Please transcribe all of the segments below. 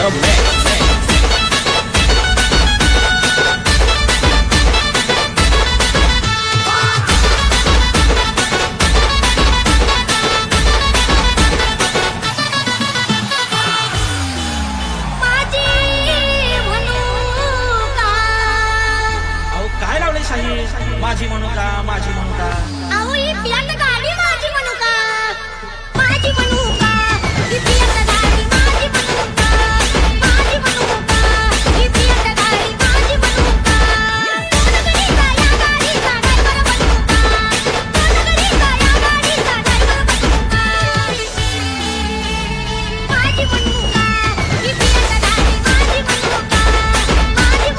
the mix. माझी म्हणू का माझी म्हणू का अहो ही पियात गाडी माझी म्हणू का माझी म्हणू का ही पियात गाडी माझी म्हणू का माझी म्हणू का ही पियात गाडी माझी म्हणू का कोणतरी का या गाडीचा ड्रायव्हर बनू का कोणतरी का या गाडीचा ड्रायव्हर बनू का माझी म्हणू का ही पियात गाडी माझी म्हणू का माझी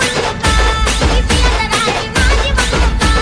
म्हणू का ही पियात गाडी माझी म्हणू का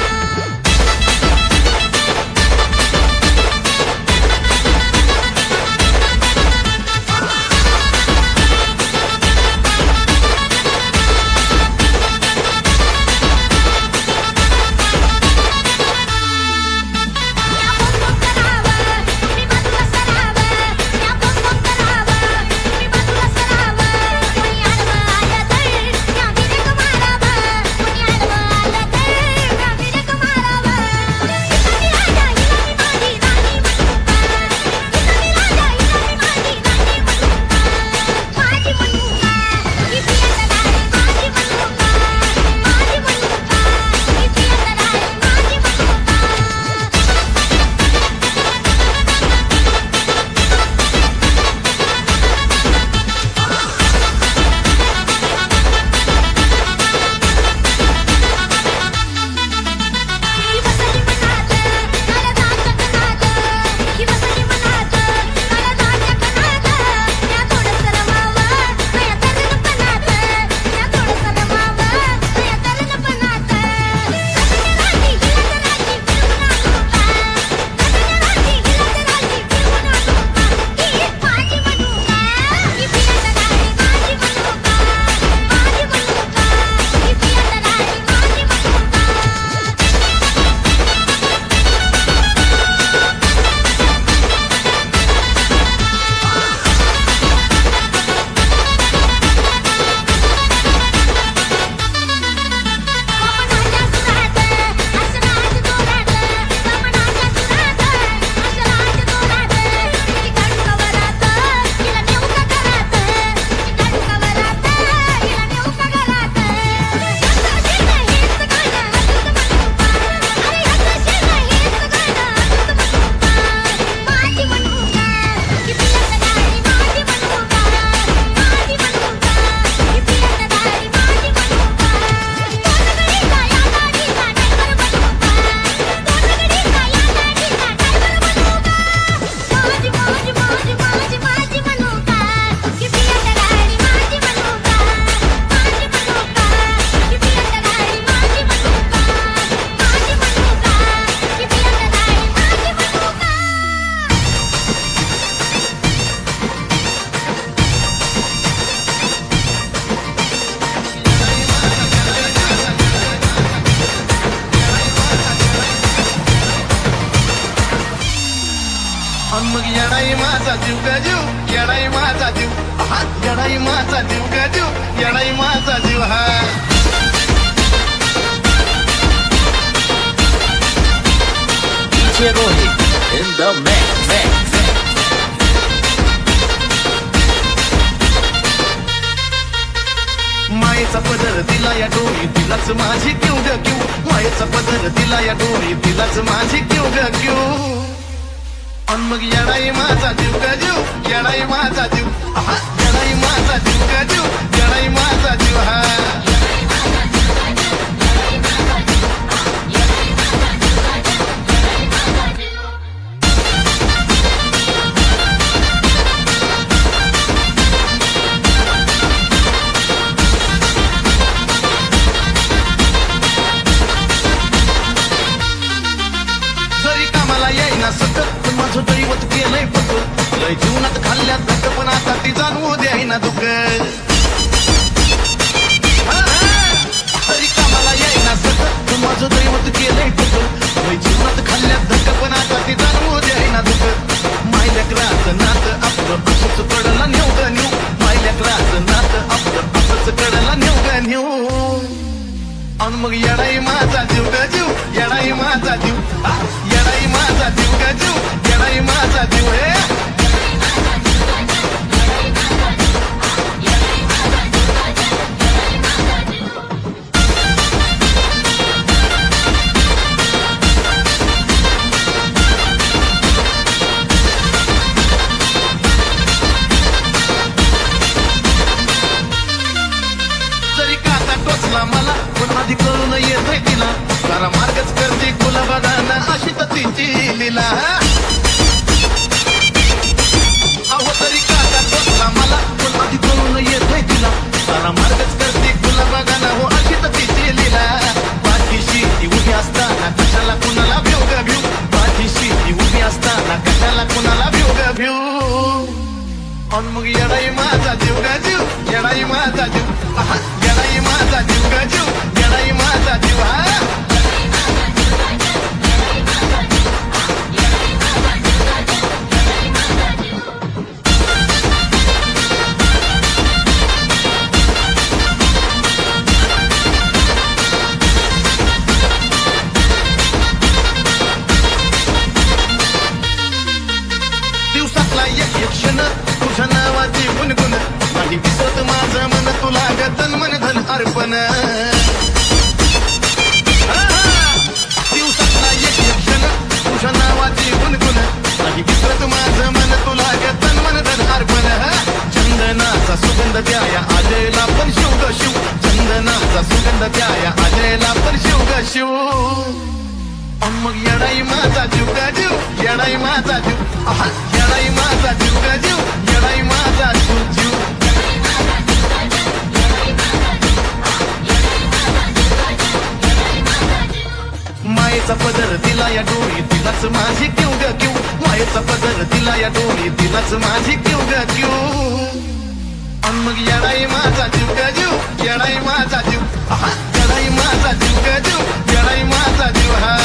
मग येणाई माझा जीव गजू येणाई माझा जीव हा येणाई माझा जीव गजू येणाई माझा जीव हा DJ Rohit in the mix. मायेचा पदर दिला या डोळी तिलाच माझी क्यू ग क्यू मायेचा पदर दिला या डोळी तिलाच माझी क्यू ग क्यू आणि मग येणाई माझा जीव गजू येणाई माझा जीव हा येणाई माझा जीव गजू येणाई माझा जीव हा सतत माझं दैवत केलंय फक्त लय जीवनात खाल्ल्यात धक्क पण आता ती जाणवू द्याय ना दुःख तरी कामाला येईना सतत माझं दैवत केलंय फक्त लय जीवनात खाल्ल्यात धक्क पण आता ती जाणवू द्याय ना दुःख मायल्या क्रास नात आपलं असंच पडलं नेऊ ग नेऊ मायल्या क्रास मग येडाई माझा जीव ग जीव येडाई माझा जीव हा, येडाई माझा जीव ग जीव येडाई माझा जीव हे जरी काटा टोचला मला पण आधी कळून येतोय तिला जरा मार्गच करते गुलाबादाना अशी तर तिची लीला अहो तरी काटा टोचला मला पण आधी कळून येतोय तिला जरा मार्गच करते गुलाबादाना हो अशी तर तिची लीला पाठीशी ती उभी असताना कशाला कुणाला भिव ग भिव पाठीशी ती उभी असताना कशाला कुणाला भिव ग भिव अन मग येडाई माझा जीव ग जीव येडाई माझा जीव आहा, येडाई माझा जीव ग जीव येडाई माझा जीव हा दिवसातला एक एक क्षण तुझ्या नावाची गुणगुण आणि विसरत माझं मन तुला गतन मन धन अर्पण दिवसातला एक एक क्षण तुझ्या नावाची गुणगुण आणि विसरत माझं मन तुला गतन मन धन अर्पण चंदनाचा सुगंध द्याया आजयला पण शिव ग शिव चंदनाचा सुगंध द्याया आजयला पण शिव ग शिव अन मग येडाई माझा जीव ग जीव येडाई माझा जीव आहा, येडाई माझा जीव ग जीव येडाई माझा जीव जीव मायेचा पदर दिला या डोळी तिलाच माझी क्यू ग क्यू मायेचा पदर दिला या डोळी तिलाच माझी क्यू ग क्यू अन मग येडाई माझा जीव ग जीव येडाई माझा जीव आहा, येडाई माझा जीव ग जीव येडाई माझा जीव हा